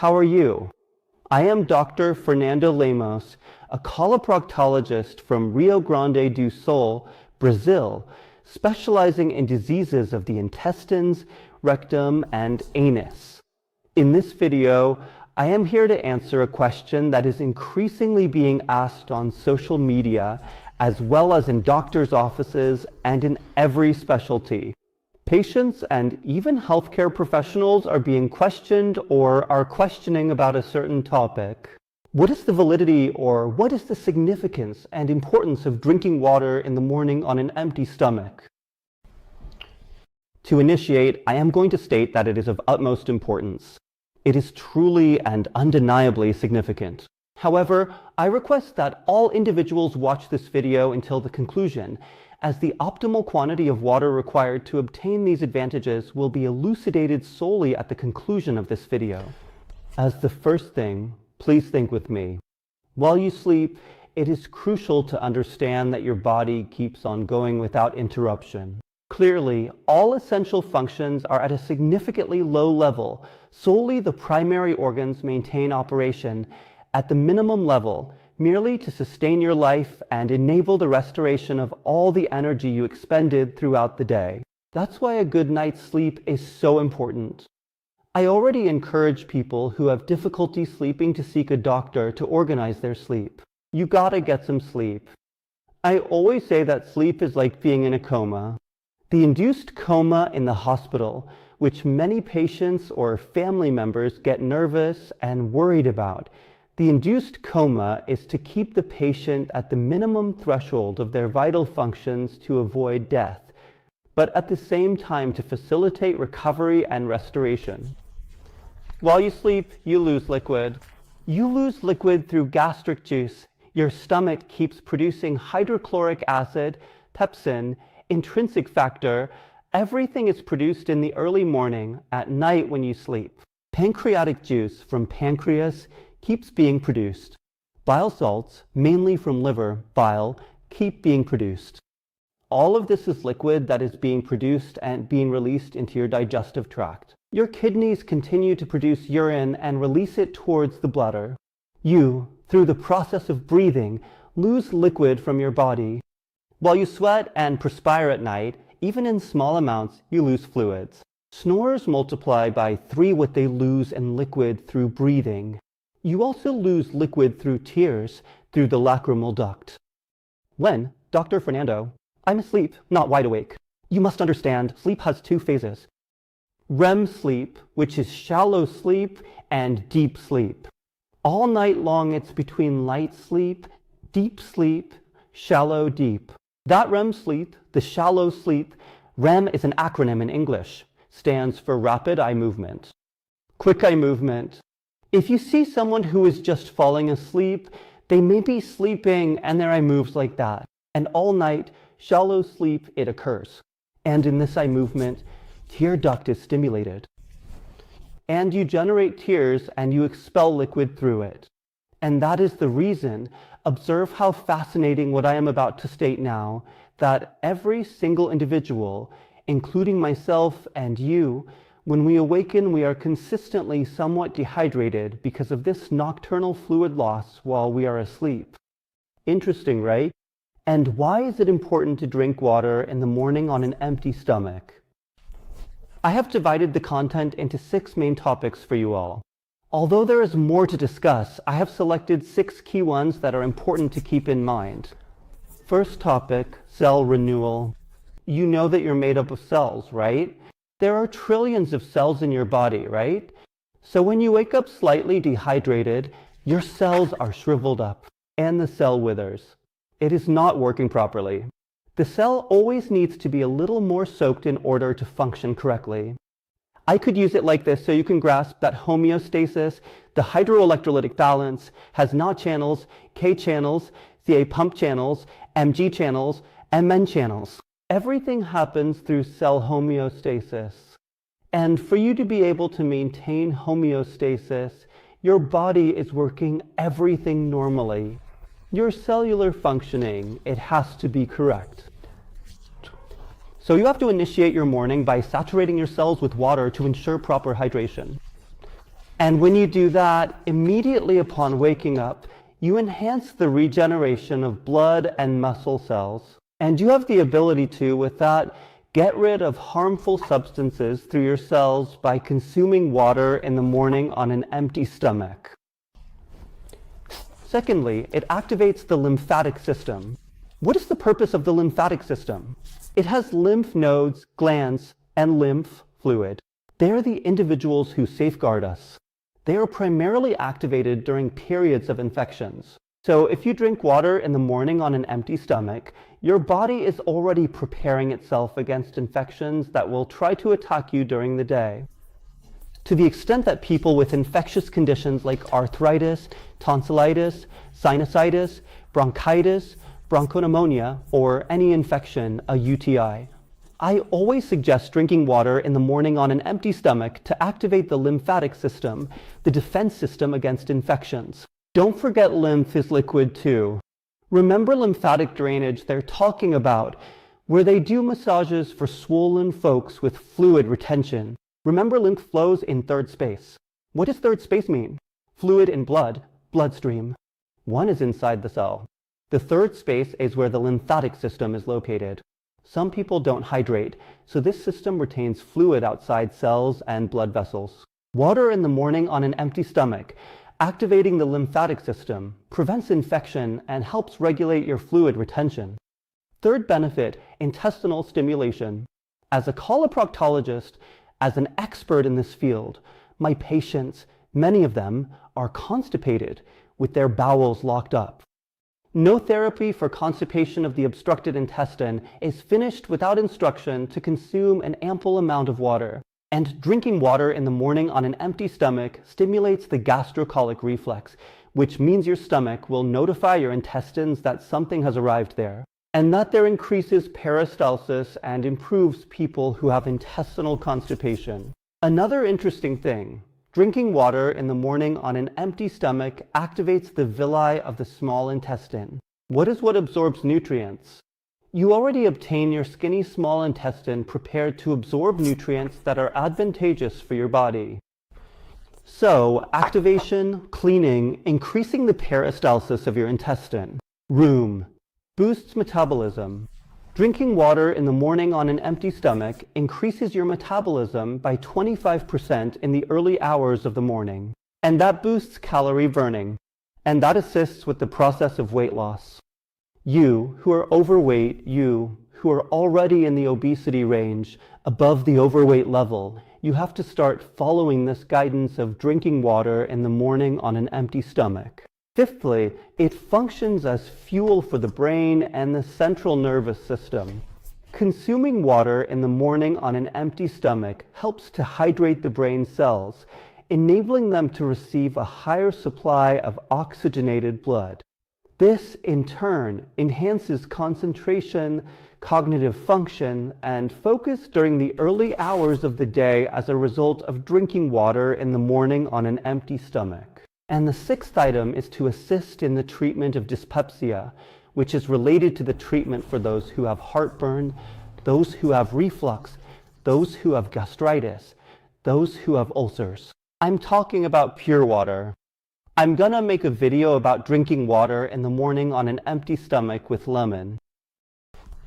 How are you? I am Dr. Fernando Lemos, a coloproctologist from Rio Grande do Sul, Brazil, specializing in diseases of the intestines, rectum, and anus. In this video, I am here to answer a question that is increasingly being asked on social media, as well as in doctors' offices and in every specialty. Patients and even healthcare professionals are being questioned or are questioning about a certain topic. What is the validity or what is the significance and importance of drinking water in the morning on an empty stomach? To initiate, I am going to state that it is of utmost importance. It is truly and undeniably significant. However, I request that all individuals watch this video until the conclusion, as the optimal quantity of water required to obtain these advantages will be elucidated solely at the conclusion of this video. As the first thing, please think with me. While you sleep, it is crucial to understand that your body keeps on going without interruption. Clearly, all essential functions are at a significantly low level. Solely the primary organs maintain operation at the minimum level, merely to sustain your life and enable the restoration of all the energy you expended throughout the day. That's why a good night's sleep is so important. I already encourage people who have difficulty sleeping to seek a doctor to organize their sleep. You gotta get some sleep. I always say that sleep is like being in a coma. The induced coma in the hospital, which many patients or family members get nervous and worried about. The induced coma is to keep the patient at the minimum threshold of their vital functions to avoid death, but at the same time to facilitate recovery and restoration. While you sleep, you lose liquid. You lose liquid through gastric juice. Your stomach keeps producing hydrochloric acid, pepsin, intrinsic factor. Everything is produced in the early morning, at night when you sleep. Pancreatic juice from pancreas keeps being produced. Bile salts, mainly from liver, bile, keep being produced. All of this is liquid that is being produced and being released into your digestive tract. Your kidneys continue to produce urine and release it towards the bladder. You, through the process of breathing, lose liquid from your body. While you sweat and perspire at night, even in small amounts, you lose fluids. Snorers multiply by 3 what they lose in liquid through breathing. You also lose liquid through tears through the lacrimal duct. When, Dr. Fernando, I'm asleep, not wide awake. You must understand, sleep has 2 phases. REM sleep, which is shallow sleep, and deep sleep. All night long it's between light sleep, shallow deep. That REM sleep, the shallow sleep, REM is an acronym in English, stands for rapid eye movement. Quick eye movement. If you see someone who is just falling asleep, they may be sleeping and their eye moves like that. And all night, shallow sleep, it occurs. And in this eye movement, tear duct is stimulated. And you generate tears and you expel liquid through it. And that is the reason, observe how fascinating what I am about to state now, that every single individual, including myself and you, when we awaken, we are consistently somewhat dehydrated because of this nocturnal fluid loss while we are asleep. Interesting, right? And why is it important to drink water in the morning on an empty stomach? I have divided the content into 6 main topics for you all. Although there is more to discuss, I have selected 6 key ones that are important to keep in mind. First topic, cell renewal. You know that you're made up of cells, right? There are trillions of cells in your body, right? So when you wake up slightly dehydrated, your cells are shriveled up and the cell withers. It is not working properly. The cell always needs to be a little more soaked in order to function correctly. I could use it like this so you can grasp that homeostasis, the hydroelectrolytic balance, has NOT channels, K channels, Ca pump channels, Mg channels, Mn channels. Everything happens through cell homeostasis. And for you to be able to maintain homeostasis, your body is working everything normally. Your cellular functioning, it has to be correct. So you have to initiate your morning by saturating your cells with water to ensure proper hydration. And when you do that, immediately upon waking up, you enhance the regeneration of blood and muscle cells. And you have the ability to, with that, get rid of harmful substances through your cells by consuming water in the morning on an empty stomach. Secondly, it activates the lymphatic system. What is the purpose of the lymphatic system? It has lymph nodes, glands, and lymph fluid. They are the individuals who safeguard us. They are primarily activated during periods of infections. So if you drink water in the morning on an empty stomach, your body is already preparing itself against infections that will try to attack you during the day. To the extent that people with infectious conditions like arthritis, tonsillitis, sinusitis, bronchitis, bronchopneumonia, or any infection, a UTI. I always suggest drinking water in the morning on an empty stomach to activate the lymphatic system, the defense system against infections. Don't forget lymph is liquid too. Remember lymphatic drainage they're talking about, where they do massages for swollen folks with fluid retention. Remember lymph flows in third space. What does third space mean? Fluid in blood, bloodstream. One is inside the cell. The third space is where the lymphatic system is located. Some people don't hydrate, so this system retains fluid outside cells and blood vessels. Water in the morning on an empty stomach, activating the lymphatic system, prevents infection and helps regulate your fluid retention. Third benefit, intestinal stimulation. As a coloproctologist, as an expert in this field, my patients, many of them, are constipated with their bowels locked up. No therapy for constipation of the obstructed intestine is finished without instruction to consume an ample amount of water. And drinking water in the morning on an empty stomach stimulates the gastrocolic reflex, which means your stomach will notify your intestines that something has arrived there, and that there increases peristalsis and improves people who have intestinal constipation. Another interesting thing, drinking water in the morning on an empty stomach activates the villi of the small intestine. What is what absorbs nutrients? You already obtain your skinny small intestine prepared to absorb nutrients that are advantageous for your body. So, activation, cleaning, increasing the peristalsis of your intestine. Room. Boosts metabolism. Drinking water in the morning on an empty stomach increases your metabolism by 25% in the early hours of the morning. And that boosts calorie burning. And that assists with the process of weight loss. You who are overweight, you who are already in the obesity range, above the overweight level, you have to start following this guidance of drinking water in the morning on an empty stomach. Fifthly, it functions as fuel for the brain and the central nervous system. Consuming water in the morning on an empty stomach helps to hydrate the brain cells, enabling them to receive a higher supply of oxygenated blood. This, in turn, enhances concentration, cognitive function, and focus during the early hours of the day as a result of drinking water in the morning on an empty stomach. And the sixth item is to assist in the treatment of dyspepsia, which is related to the treatment for those who have heartburn, those who have reflux, those who have gastritis, those who have ulcers. I'm talking about pure water. I'm gonna make a video about drinking water in the morning on an empty stomach with lemon.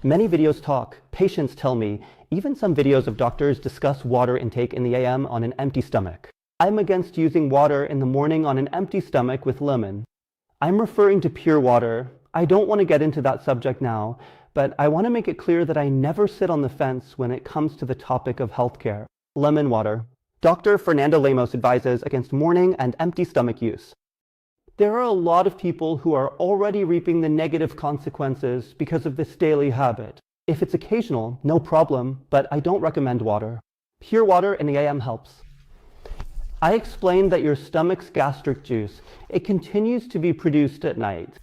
Many videos talk, patients tell me, even some videos of doctors discuss water intake in the AM on an empty stomach. I'm against using water in the morning on an empty stomach with lemon. I'm referring to pure water. I don't want to get into that subject now, but I want to make it clear that I never sit on the fence when it comes to the topic of healthcare. Lemon water. Dr. Fernando Lemos advises against morning and empty stomach use. There are a lot of people who are already reaping the negative consequences because of this daily habit. If it's occasional, no problem, but I don't recommend water. Pure water in the AM helps. I explained that your stomach's gastric juice, it continues to be produced at night.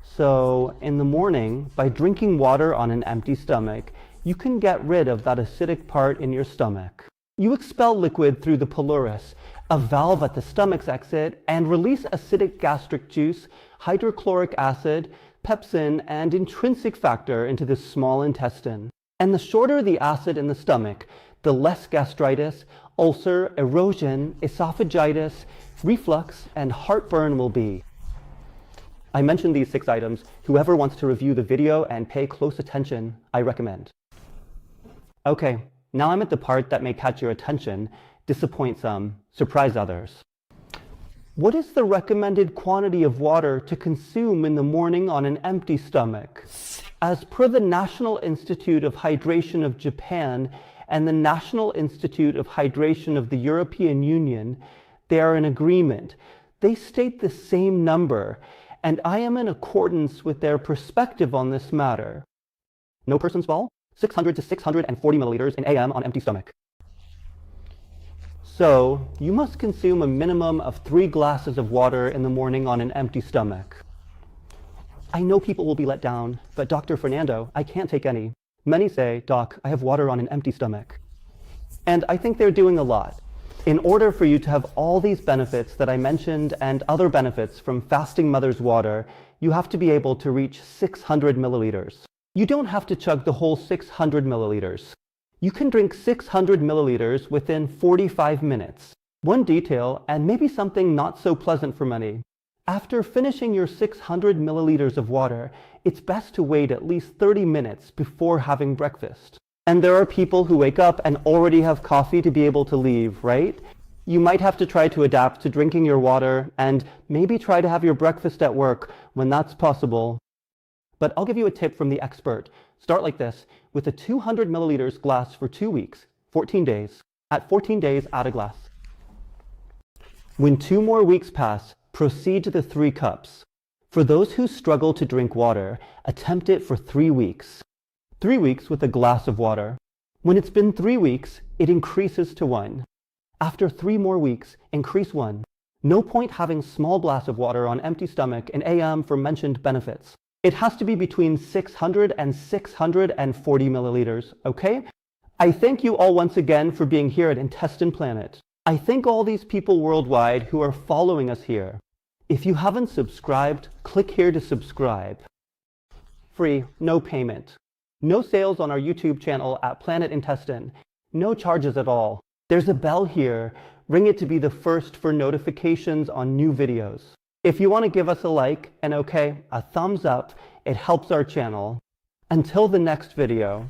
So in the morning, by drinking water on an empty stomach, you can get rid of that acidic part in your stomach. You expel liquid through the pylorus, a valve at the stomach's exit, and release acidic gastric juice, hydrochloric acid, pepsin, and intrinsic factor into the small intestine. And the shorter the acid in the stomach, the less gastritis, ulcer, erosion, esophagitis, reflux, and heartburn will be. I mentioned these 6 items. Whoever wants to review the video and pay close attention, I recommend. Okay, now I'm at the part that may catch your attention, disappoint some, surprise others. What is the recommended quantity of water to consume in the morning on an empty stomach? As per the National Institute of Hydration of Japan and the National Institute of Hydration of the European Union, they are in agreement. They state the same number, and I am in accordance with their perspective on this matter. No person's ball, 600 to 640 milliliters in AM on empty stomach. So, you must consume a minimum of 3 glasses of water in the morning on an empty stomach. I know people will be let down, but Dr. Fernando, I can't take any. Many say, Doc, I have water on an empty stomach. And I think they're doing a lot. In order for you to have all these benefits that I mentioned and other benefits from fasting mother's water, you have to be able to reach 600 milliliters. You don't have to chug the whole 600 milliliters. You can drink 600 milliliters within 45 minutes. One detail, and maybe something not so pleasant for many. After finishing your 600 milliliters of water, it's best to wait at least 30 minutes before having breakfast. And there are people who wake up and already have coffee to be able to leave, right? You might have to try to adapt to drinking your water and maybe try to have your breakfast at work when that's possible. But I'll give you a tip from the expert. Start like this, with a 200 milliliters glass for 2 weeks, 14 days. At 14 days, add a glass. When 2 more weeks pass, proceed to the 3 cups. For those who struggle to drink water, attempt it for 3 weeks. 3 weeks with a glass of water. When it's been 3 weeks, it increases to 1. After 3 more weeks, increase 1. No point having small glass of water on empty stomach in AM for mentioned benefits. It has to be between 600 and 640 milliliters, okay? I thank you all once again for being here at Intestine Planet. I thank all these people worldwide who are following us here. If you haven't subscribed, click here to subscribe. Free, no payment. No sales on our YouTube channel at Planet Intestine. No charges at all. There's a bell here. Ring it to be the first for notifications on new videos. If you want to give us a like and a thumbs up, it helps our channel. Until the next video.